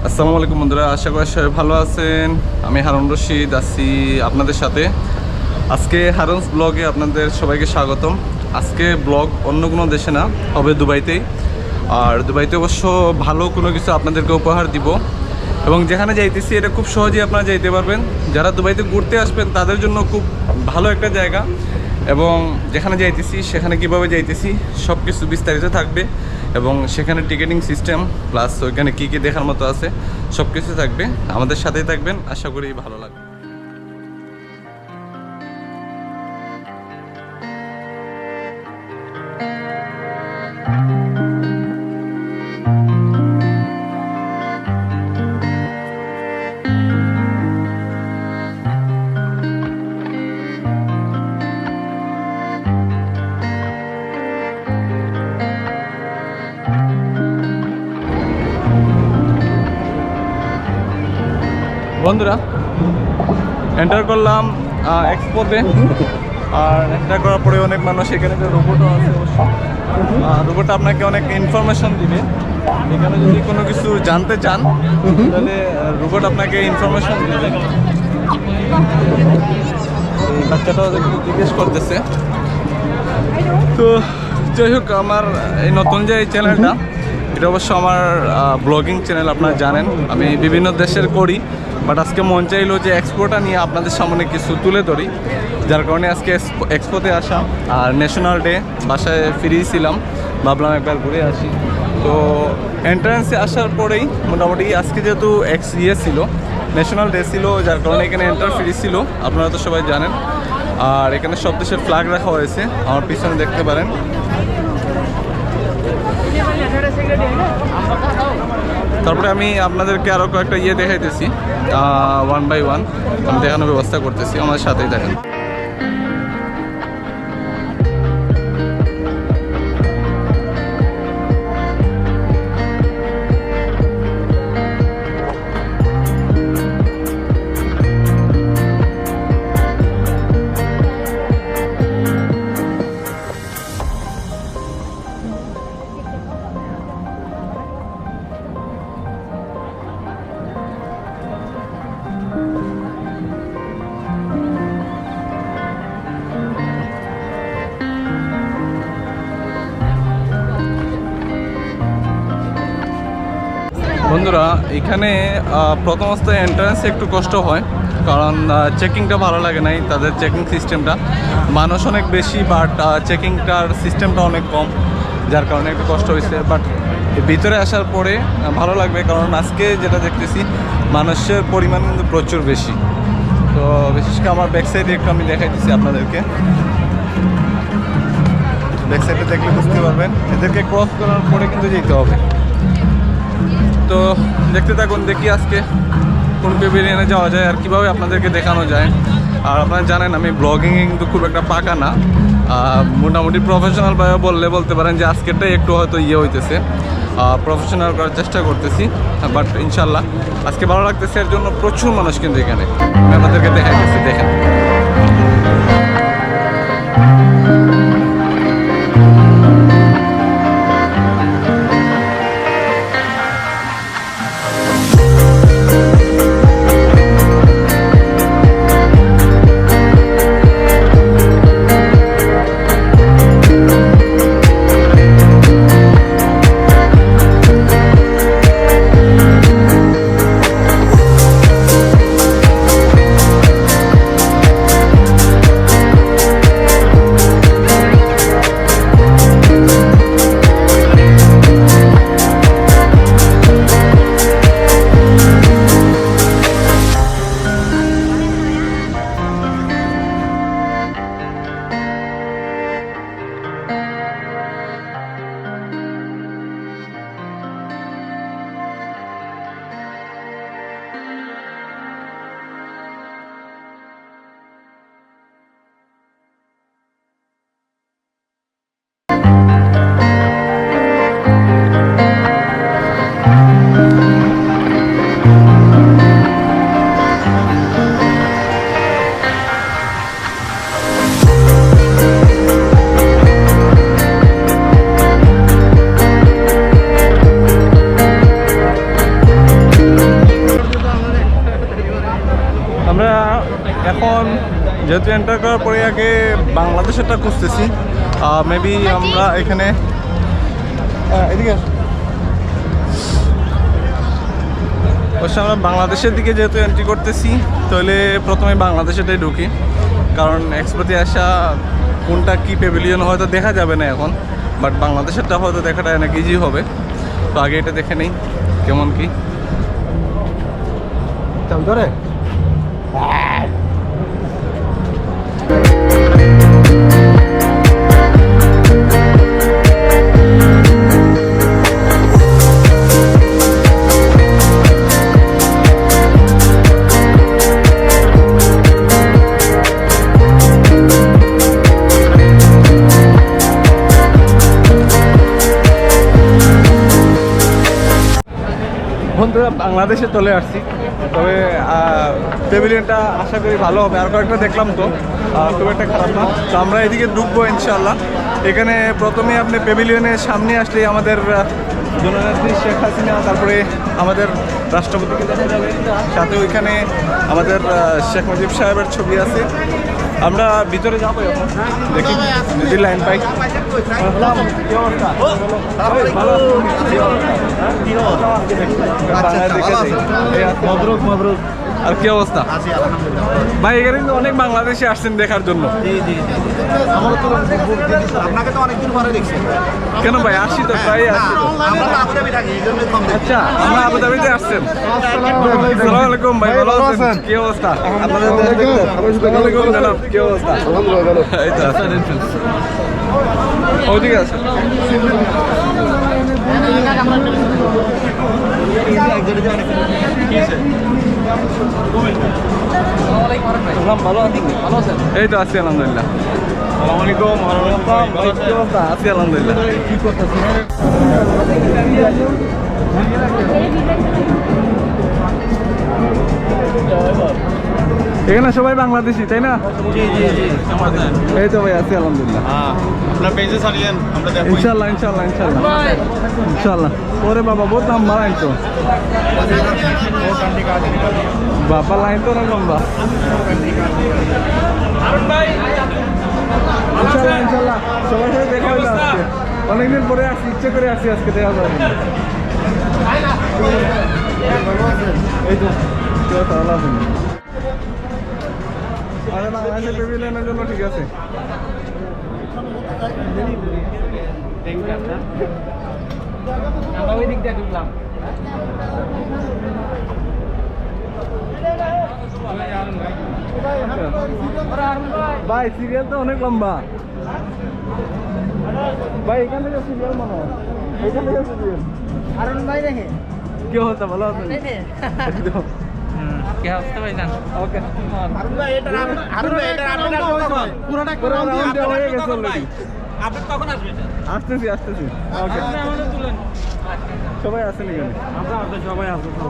আসসালামু আলাইকুম বন্ধুরা, আশা করি সবাই ভালো আছেন। আমি হারুন রশিদ আছি আপনাদের সাথে। আজকে হারুনস ব্লগে আপনাদের সবাইকে স্বাগতম। আজকে ব্লগ অন্য কোনো দেশে না, হবে দুবাইতেই। আর দুবাইতে অবশ্য ভালো কোনো কিছু আপনাদেরকে উপহার দিব, এবং যেখানে যাইতেছি এটা খুব সহজেই আপনারা যাইতে পারবেন। যারা দুবাইতে ঘুরতে আসবেন তাদের জন্য খুব ভালো একটা জায়গা, এবং যেখানে যাইতেছি সেখানে কিভাবে যাইতেছি সব কিছু বিস্তারিত থাকবে, এবং সেখানে টিকেটিং সিস্টেম প্লাস ওইখানে কী কী দেখার মতো আছে সব কিছু থাকবে। আমাদের সাথেই থাকবেন, আশা করি ভালো লাগবে। বন্ধুরা, এন্টার করলাম এক্সপোতে। আর এন্টার করার পরে অনেক মানুষ, এখানে যে রোবটও আছে অবশ্য, রোবট আপনাকে অনেক ইনফরমেশন দিবে। এখানে যদি কোনো কিছু জানতে চান তাহলে রোবট আপনাকে ইনফরমেশন দিবে। এই বাচ্চাটাও জিজ্ঞেস করতেছে। তো যাই হোক, আমার এই নতুন যে এই চ্যানেলটা, এটা অবশ্য আমার ব্লগিং চ্যানেল, আপনারা জানেন আমি বিভিন্ন দেশের করি। বাট আজকে মন চাইলো যে এক্সপোটা নিয়ে আপনাদের সামনে কিছু তুলে ধরি, যার কারণে আজকে এক্সপোতে আসা। আর ন্যাশনাল ডে, বাসায় ফিরিয়েছিলাম, ভাবলাম একবার ঘুরে আসি। তো এন্ট্রান্সে আসার পরেই মোটামুটি আজকে যেহেতু ছিল, ন্যাশনাল ডে ছিল, যার কারণে এখানে এন্টার ফ্রি ছিল, আপনারা তো সবাই জানেন। আর এখানে সব দেশের ফ্ল্যাগ রাখা হয়েছে, আমার পিছনে দেখতে পারেন। তারপরে আমি আপনাদেরকে আরও কয়েকটা দেখাইতেছি, 1 বাই 1 আমি দেখানোর ব্যবস্থা করতেছি, আমাদের সাথেই দেখেন। বন্ধুরা, এখানে প্রথম অবস্থায় এন্ট্রান্সে একটু কষ্ট হয়, কারণ চেকিংটা ভালো লাগে নাই। তাদের চেকিং সিস্টেমটা, মানুষ অনেক বেশি, বাট চেকিংটার সিস্টেমটা অনেক কম, যার কারণে একটু কষ্ট হয়েছে। বাট ভিতরে আসার পরে ভালো লাগবে, কারণ আজকে যেটা দেখতেছি মানুষের পরিমাণ কিন্তু প্রচুর বেশি। তো বিশেষ করে আমার ব্যাক সাইডে একটু আমি দেখাই দিচ্ছি আপনাদেরকে। ব্যাক সাইডে দেখলে বুঝতে পারবেন, এদেরকে ক্রস করার পরে কিন্তু যেতে হবে। তো দেখতে থাকুন, দেখি আজকে কোন পেভিলিয়নে যাওয়া যায় আর কীভাবে আপনাদেরকে দেখানো যায়। আর আপনারা জানেন আমি ব্লগিংয়ে কিন্তু খুব একটা পাকা না, মোটামুটি প্রফেশনালভাবে বলতে পারেন যে আজকেরটাই একটু হয়তো হইতেছে, প্রফেশনাল করার চেষ্টা করতেছি। বাট ইনশাল্লাহ আজকে ভালো লাগতেছে, এর জন্য প্রচুর মানুষ কিন্তু এখানে, আমি আপনাদেরকে দেখাইতেছি, দেখেন। এখন যেহেতু এন্টার করার পরে আগে বাংলাদেশেরটা খুঁজতেছি। মেবি আমরা এখানে এদিকে অবশ্য আমরা বাংলাদেশের দিকে যেহেতু এন্ট্রি করতেছি, তাহলে প্রথমে বাংলাদেশেটাই ঢুকি, কারণ এক্সপোতে আসা কোনটা কি প্যাভিলিয়ন হয়তো দেখা যাবে না এখন, বাট বাংলাদেশেরটা হয়তো দেখাটা অনেক ইজি হবে। তো আগে এটা দেখে নেই কেমন কি। ধরে বন্ধুরা বাংলাদেশে চলে আসছি, তবে প্যাভিলিয়নটা আশা করি ভালো হবে। আর কয়েকটা দেখলাম তো খুব একটা খারাপ না। তো আমরা এদিকে ঢুকবো ইনশাআল্লাহ। এখানে প্রথমে আপনি প্যাভিলিয়নের সামনে আসলেই আমাদের জননেত্রী শেখ হাসিনা, তারপরে আমাদের রাষ্ট্রপতিকে দেখা যাবে, সাথে ওইখানে আমাদের শেখ মুজিব সাহেবের ছবি আছে। আমরা ভিতরে যাবো এখন, দেখি যদি লাইন পাই। আর কি অবস্থা ভাই? এখানে কিন্তু অনেক বাংলাদেশি আসছেন দেখার জন্য। আপনাকে তো অনেকদিন পরে দেখছি। কেন ভাই? আসি তো, প্রায় আসি। আচ্ছা, আমরা আবুধাবিতে আসছেন। আসসালামু আলাইকুম ভাই, ভালো আছেন? কি অবস্থা আপনাদের? ওয়ালাইকুম সালাম, কি অবস্থা? এই তো আছেন। ওদিকে আছে এই তো আছি আলহামদুলিল্লাহ। আছি আলহামদুলিল্লাহ। এখানে সবাই বাংলাদেশি তাই না? এই তো ভাই আছি আলহামদুলিল্লাহ। আপনার পেজে ছাড়িয়েন, আমরা দেখব ইনশাআল্লাহ ইনশাআল্লাহ ইনশাআল্লাহ ইনশাআল্লাহ। ওরে বাবা, বহুত দাম বাড়াইন তো বাবা, লাইন তো অনেক লম্বা। ইনশাআল্লাহ ইনশাআল্লাহ সবার সাথে দেখা হইলো আজকে। অনেকদিন পরে আসছি, ইচ্ছে করে আসছি আজকে দেখা যাবে। এই তো ভালো আছেন? আরে বাংলাদেশের প্যাভিলিয়নের জন্য ঠিক আছে। আমরা ওই দিক দিয়ে ঢুকলাম। ভাই সিরিয়াল তো অনেক লম্বা ভাই, এখান থেকে সিরিয়াল মনে হয়, এখান থেকে সিরিয়াল। আরুন ভাই দেখে কি অবস্থা? ভালো আছেন? কি অবস্থা ভাই? জান ওকে। আরুন ভাই এটা পুরোটা করে হয়ে গেছে অলরেডি। আপনি কখন আসবেন? আসতেছি আসতেছি। ওকে, আমাদের তুলেন। সবাই আসেন এখানে? আমরা সবাই আসবো।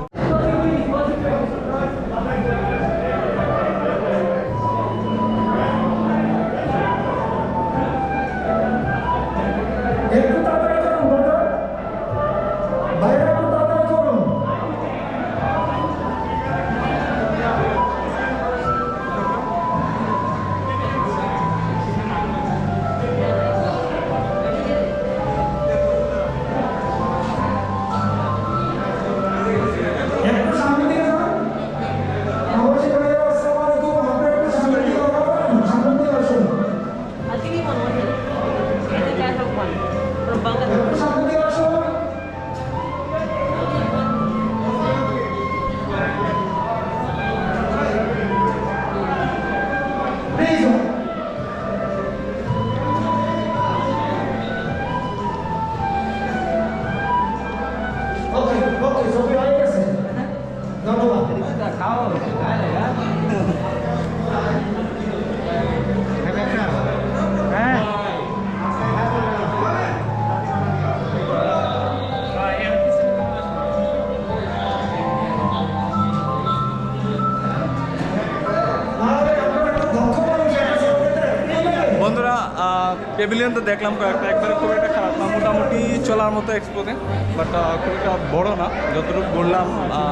প্যাভিলিয়ন তো দেখলাম কয়েকটা, একবারে খুব একটা খারাপ না, মোটামুটি চলার মতো এক্সপোতে, বাট খুব একটা বড় না। যতটুকু ঘুরলাম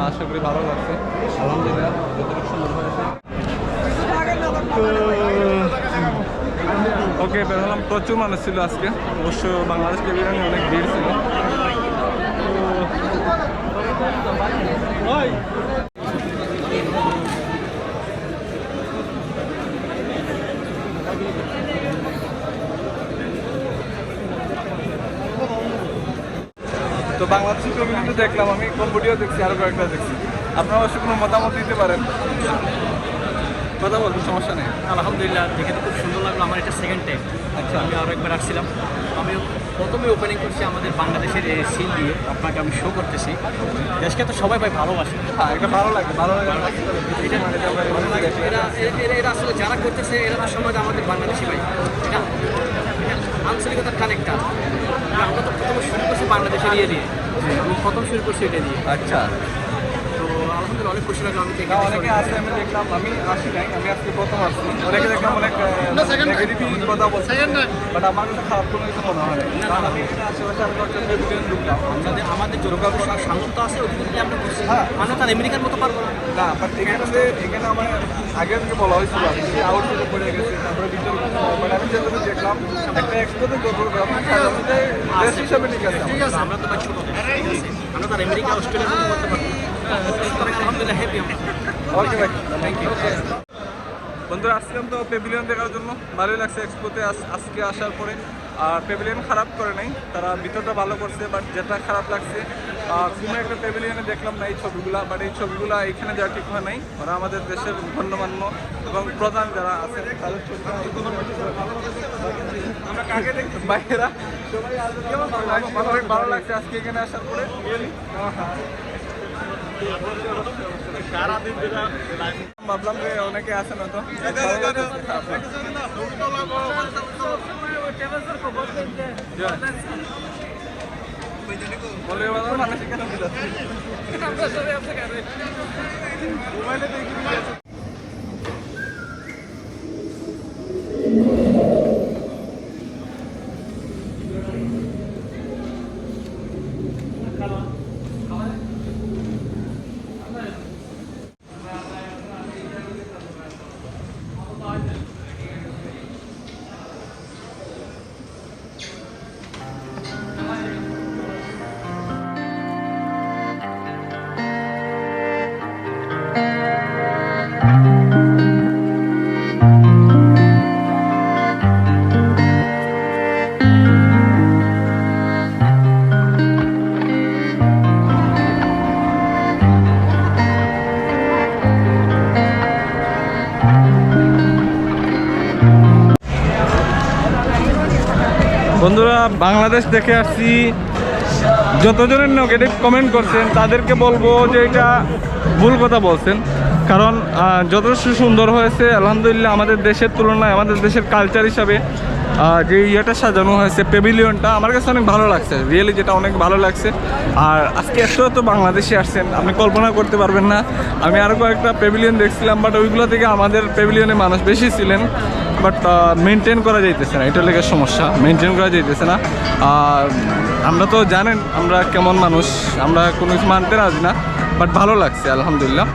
আশা করি ভালো লাগছে, আলহামদুলিল্লাহ যতটুকু সুন্দর হয়েছে। ওকে, বের হলাম। প্রচুর মানুষ ছিল আজকে, অবশ্য বাংলাদেশ পেভিলিয়নে অনেক ভিড় ছিল। তো বাংলাদেশের পেভিলিয়নে দেখলাম আমি, কম্বোডিয়াও দেখছি, আরো কয়েকটা দেখছি। আপনারা অবশ্যই কোনো মতামত দিতে পারেন, কথা বলতে সমস্যা নেই। আলহামদুলিল্লাহ, দেখে তো খুব সুন্দর লাগলো। আমার এটা সেকেন্ড টাইম। আচ্ছা, আমি আরও একবার আসছিলাম। আমি প্রথমে ওপেনিং করছি আমাদের বাংলাদেশের সিল দিয়ে, আপনাকে আমি শো করতেছি। দেশকে তো সবাই ভাই ভালোবাসে। হ্যাঁ, এটা ভালো লাগে, ভালো লাগে। এরা আসলে যারা করতেছে এরা তো সমাজ আমাদের বাংলাদেশি ভাই। এটা আঞ্চলিকতার কানেক্টার। আমরা তো প্রথমে শুরু করছি বাংলাদেশের ইয়ে দিয়ে, আমি প্রথম শুরু করছি এটা দিয়ে। আচ্ছা, তো আলহামদুলিল্লাহ অনেক খুশি লাগলো। আমি না, অনেকে আছে, আমি দেখলাম, আমি আসি নাই, আমি আজকে প্রথম আসছি। অনেকে দেখলাম অনেক নেগেটিভ কথা বলছে, বাট আমার কাছে খারাপ কোনো কিছু মনে হয় না। কারণ আমি এখানে আশেপাশে আরো কয়েকটা পেভিলিয়ন ঢুকলাম। আমাদের যোগ্য সামর্থ্য আছে, ওইদিকে দিয়ে আমরা করছি। হ্যাঁ। আমরা তার আমেরিকার মতো পারবো না। না, বাট এখানে আমার আগে থেকে বলা হয়েছিল, আমি আউট থেকে পড়ে গেছি, তারপরে ভিতরে বাট আমি যেগুলো দেখলাম একটা এক্সপোতে দেশ হিসাবে ঠিক আছে। ঠিক আছে, আমরা তো ভাই ছোট দেশ, ঠিক আছে? আমরা তার আমেরিকা অস্ট্রেলিয়ার মতো করতে পারবো। সুতরাং আলহামদুলিল্লাহ হ্যাপি আমরা। ওকে ভাই, থ্যাংক ইউ। বন্ধুরা, আসছিলাম তো পেভিলিয়ন দেখার জন্য, ভালোই লাগছে এক্সপোতে আজকে আসার পরে। আর পেভিলিয়ন খারাপ করে নাই, তারা ভিতরটা ভালো করছে, বাট যেটা খারাপ লাগছে কোনো একটা পেভিলিয়নে দেখলাম না এই ছবিগুলা, বাট এই ছবিগুলা এখানে যাওয়া ঠিক হয় নাই। ওরা আমাদের দেশের গণ্যমান্য এবং প্রধান যারা আছেন তাদের ছবিটা আমরা কাকে দেখি বাইরেরা সবাই অনেক ভালো লাগছে আজকে এখানে আসার পরে। ভাবলাম যে অনেকে আছে না, তো বলে মানুষ এখানে মোবাইলে বন্ধুরা, বাংলাদেশ দেখে আসছি। যতজনের নেগেটিভ কমেন্ট করছেন তাদেরকে বলবো যে এটা ভুল কথা বলছেন। কারণ যথেষ্ট সুন্দর হয়েছে আলহামদুলিল্লাহ। আমাদের দেশের তুলনায় আমাদের দেশের কালচার হিসাবে যে ইয়েটা সাজানো হয়েছে, পেভিলিয়নটা আমার কাছে অনেক ভালো লাগছে, রিয়েলি যেটা অনেক ভালো লাগছে। আর আজকে এত বাংলাদেশে আসছেন, আপনি কল্পনা করতে পারবেন না। আমি আরও কয়েকটা পেভিলিয়ন দেখছিলাম, বাট ওইগুলো থেকে আমাদের পেভিলিয়নে মানুষ বেশি ছিলেন, বাট মেনটেন করা যাইতেছে না। এটা লেগে সমস্যা, মেনটেন করা যাইতেছে না। আর আমরা তো জানেন আমরা কেমন মানুষ, আমরা কোনো কিছু মানতে রাজি না, বাট ভালো লাগছে আলহামদুলিল্লাহ।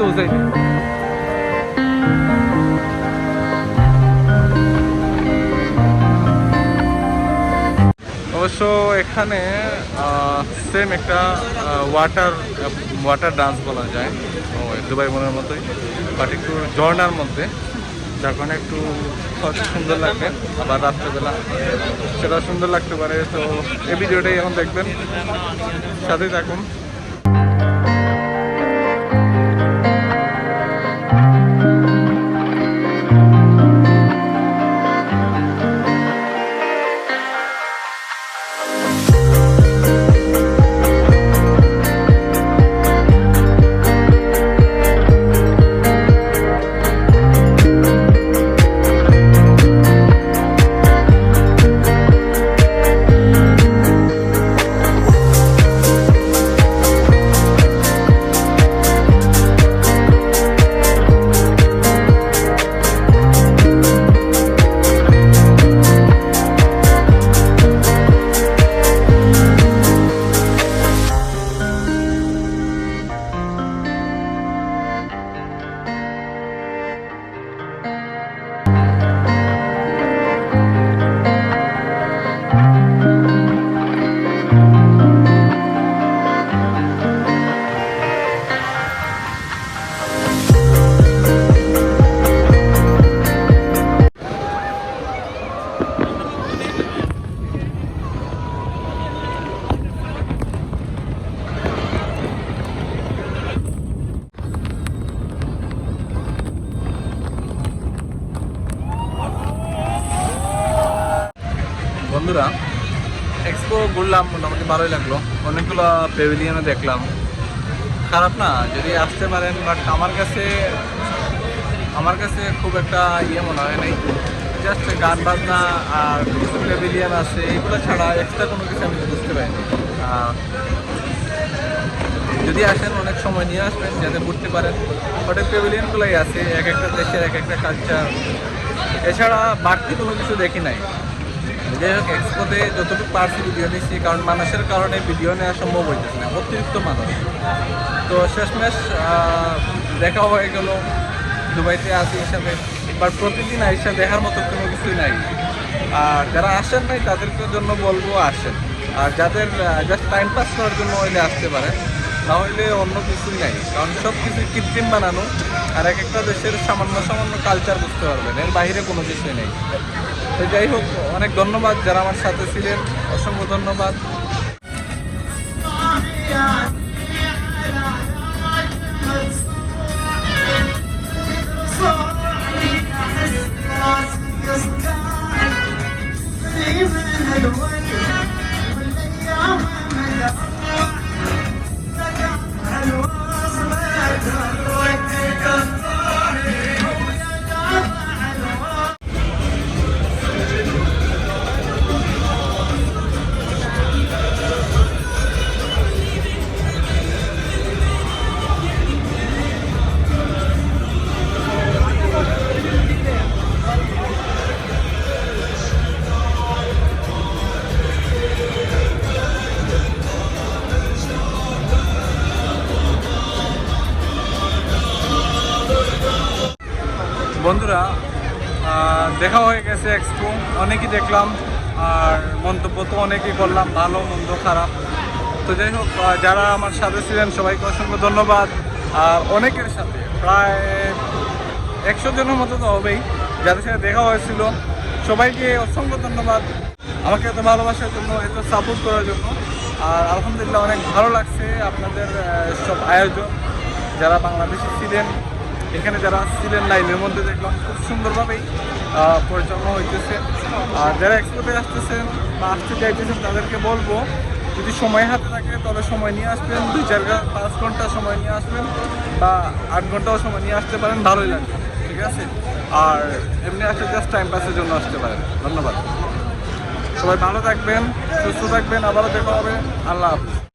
গাড়িতে উঠাই দিই। অবশ্য এখানে সেম একটা ওয়াটার ডান্স বলা যায় দুবাই মনের মতোই, বাট একটু ঝর্ণার মধ্যে, যার কারণে একটু হয়তো সুন্দর লাগবে। আবার রাত্রেবেলা সেটা সুন্দর লাগতে পারে। তো এই ভিডিওটাই এখন দেখবেন, সাথেই থাকুন। বন্ধুরা, এক্সপো ঘুরলাম, মোটামুটি ভালোই লাগলো। অনেকগুলো প্যাভিলিয়নে দেখলাম, খারাপ না যদি আসতে পারেন, বাট আমার কাছে খুব একটা মনে হয় নাই। জাস্ট গান বাজনা আর কিছু প্যাভিলিয়ন আছে, এগুলো ছাড়া এক্সট্রা কোনো কিছু আমি বুঝতে পারিনি। যদি আসেন অনেক সময় নিয়ে আসবেন যাতে ঘুরতে পারেন। হোটেল প্যাভিলিয়নগুলোই আছে, এক একটা দেশের এক একটা কালচার, এছাড়া বাড়তি কোনো কিছু দেখি নাই। যাই হোক, এক্সপোতে যতটুকু পারছি ভিডিও নিচ্ছি, কারণ মানুষের কারণে ভিডিও নেওয়া সম্ভব হইতেছে না, অতিরিক্ত মানুষ। তো শেষমেশ দেখা হয়ে গেল, দুবাইতে আসি হিসাবে। বাট প্রতিদিন আইসা দেখার মতো কোনো কিছুই নাই। আর যারা আসেন নাই তাদেরকে জন্য বলবো আসেন, আর যাদের জাস্ট টাইম পাস করার জন্য হইলে আসতে পারে, না হইলে অন্য কিছুই নাই। কারণ সব কিছু কৃত্রিম বানানো, আর এক একটা দেশের সামান্য কালচার বুঝতে পারবেন, এর বাইরে কোনো কিছুই নেই। তো যাই হোক, অনেক ধন্যবাদ যারা আমার সাথে ছিলেন, অসংখ্য ধন্যবাদ। বন্ধুরা, দেখা হয়ে গেছে এক্সপো, অনেকই দেখলাম আর মন্তব্য তো অনেকই করলাম, ভালো মন্দ খারাপ। তো যাই হোক, যারা আমার সাথে ছিলেন সবাইকে অসংখ্য ধন্যবাদ। আর অনেকের সাথে প্রায় 100 জনের মতো তো হবেই যাদের সাথে দেখা হয়েছিল, সবাইকে অসংখ্য ধন্যবাদ আমাকে এত ভালোবাসার জন্য, এত সাপোর্ট করার জন্য। আর আলহামদুলিল্লাহ অনেক ভালো লাগছে আপনাদের সব আয়োজন। যারা বাংলাদেশে ছিলেন, এখানে যারা ছিলেন লাইনের মধ্যে দেখলাম খুব সুন্দরভাবেই পরিচালনা হইতেছে। আর যারা এক্সপোতে আসতেছেন বা আসতে চাইতেছেন তাদেরকে বলবো, যদি সময় হাতে থাকে তবে সময় নিয়ে আসবেন, 2-4-5 ঘন্টা সময় নিয়ে আসবেন বা 8 ঘন্টাও সময় নিয়ে আসতে পারেন, ভালোই লাগবে, ঠিক আছে। আর এমনি আসলে জাস্ট টাইম পাসের জন্য আসতে পারেন। ধন্যবাদ, সবাই ভালো থাকবেন, সুস্থ থাকবেন, আবারও দেখা হবে। আল্লাহ হাফিজ।